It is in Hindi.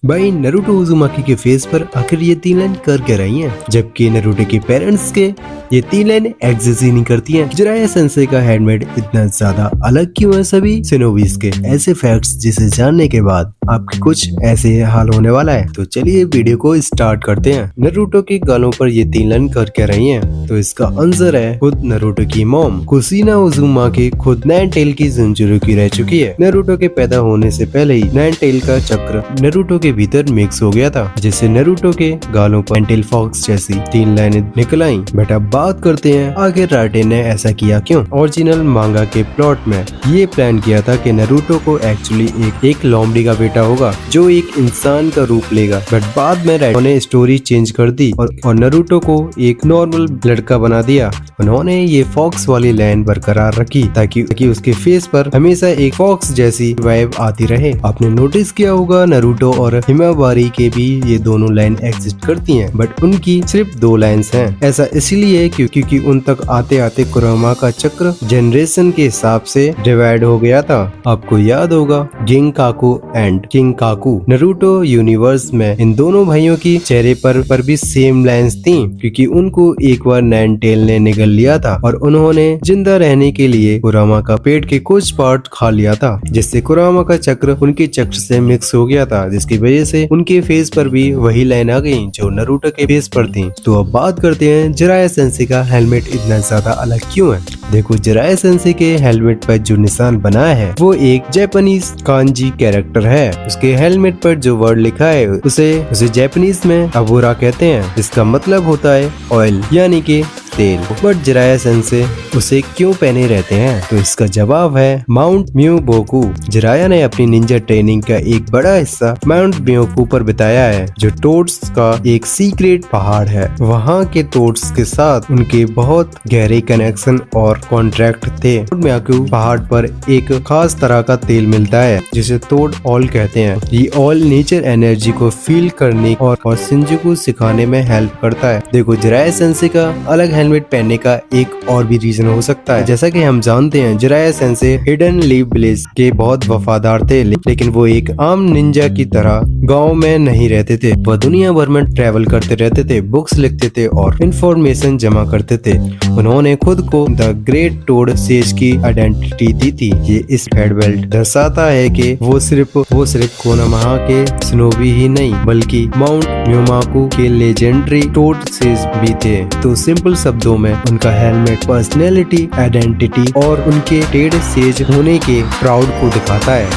भाई नरूटो उज़ुमाकी के फेस पर आखिर ये 3 लाइन कर क्या रही हैं? जबकि नरूटो के पेरेंट्स के ये 3 लाइन एग्जिस्ट ही नहीं करती हैं। जिराया सेंसेई का हैंडमेड इतना ज्यादा अलग क्यों है सभी सिनोबीज के? ऐसे फैक्ट्स जिसे जानने के बाद आपके कुछ ऐसे हाल होने वाला है। तो चलिए वीडियो को स्टार्ट करते हैं। नरूटो के गालों पर ये 3 लाइन कर क्या रही हैं? तो इसका आंसर है खुद नरूटो की मॉम कुशिना उज़ुमाकी खुद नाइन टेल की जुंजुरुकी रह चुकी है। नरूटो के पैदा होने से पहले ही नाइन टेल का चक्र नरूटो के भीतर मिक्स हो गया था, जिससे नरूटो के गालों पर नाइन-टेल फॉक्स जैसी 3 लाइनें निकल आईं। बट अब बात करते हैं आखिर राइटर ने ऐसा किया क्यों। ओरिजिनल मांगा के प्लॉट में ये प्लान किया था कि नरूटो को एक्चुअली एक लोमड़ी का बेटा होगा जो एक इंसान का रूप लेगा। बट बाद में राइटर ने स्टोरी चेंज कर दी और नरूटो को एक नॉर्मल लड़का बना दिया। उन्होंने ये फॉक्स वाली लाइन बरकरार रखी ताकि उसके फेस पर हमेशा एक फॉक्स जैसी वाइब आती रहे। आपने नोटिस किया होगा नरूटो और हिमावारी के भी ये दोनों लाइन एग्जिस्ट करती हैं, बट उनकी सिर्फ 2 लाइन्स हैं। ऐसा इसलिए क्योंकि उन तक आते आते कुरोमा का चक्र जनरेशन के हिसाब से डिवाइड हो गया था। आपको याद होगा गिंकाकू एंड किंकाकू नरूटो यूनिवर्स में इन दोनों भाइयों की चेहरे पर भी सेम लाइन्स थी, क्योंकि उनको एक बार नाइन टेल ने निगल लिया था और उन्होंने जिंदा रहने के लिए कुरोमा का पेट के कुछ पार्ट खा लिया था, जिससे कुरोमा का चक्र उनके चक्र से मिक्स हो गया था, जिसकी वजह से उनके फेस पर भी वही लाइन आ गई जो नरूटो के फेस पर थी। तो अब बात करते हैं जिराया सेंसेई का हेलमेट इतना ज्यादा अलग क्यों है। देखो जिराया सेंसेई के हेलमेट पर जो निशान बना है वो एक जापानीज कांजी कैरेक्टर है। उसके हेलमेट पर जो वर्ड लिखा है उसे जापानीज में अबोरा कहते हैं। इसका मतलब होता है ऑयल यानी कि तेल। बट जिराया सेंसेई उसे क्यों पहने रहते हैं? तो इसका जवाब है माउंट म्योबोकू। जिराया ने अपनी निंजा ट्रेनिंग का एक बड़ा हिस्सा माउंट म्योबोकू पर बिताया है, जो टोड्स का एक सीक्रेट पहाड़ है। वहाँ के टोड्स के साथ उनके बहुत गहरे कनेक्शन और कॉन्ट्रैक्ट थे। म्योबोकू पहाड़ पर एक खास तरह का तेल मिलता है जिसे टोड ऑयल कहते हैं। ये ऑयल नेचर एनर्जी को फील करने और शिंजुकू सिखाने में हेल्प करता है। देखो जिराया सेंसेई का अलग हेलमेट पहनने का एक और भी रीजन हो सकता है। जैसा कि हम जानते हैं Jiraiya Sensei hidden leaf village के बहुत वफादार थे, लेकिन वो एक आम निंजा की तरह गांव में नहीं रहते थे। वह दुनिया भर में ट्रैवल करते रहते थे, बुक्स लिखते थे और इंफॉर्मेशन जमा करते थे। उन्होंने खुद को द ग्रेट टोड सेज की आइडेंटिटी दी थी। ये इस हेड बेल्ट दर्शाता है कि वो सिर्फ कोनोहामा के स्नोबी ही नहीं बल्कि माउंट म्योबोकू के लेजेंडरी टोड सेज भी थे। तो सिंपल शब्दों में उनका हेलमेट पर्सनैलिटी, आइडेंटिटी और उनके टेड सेज होने के प्राउड को दिखाता है।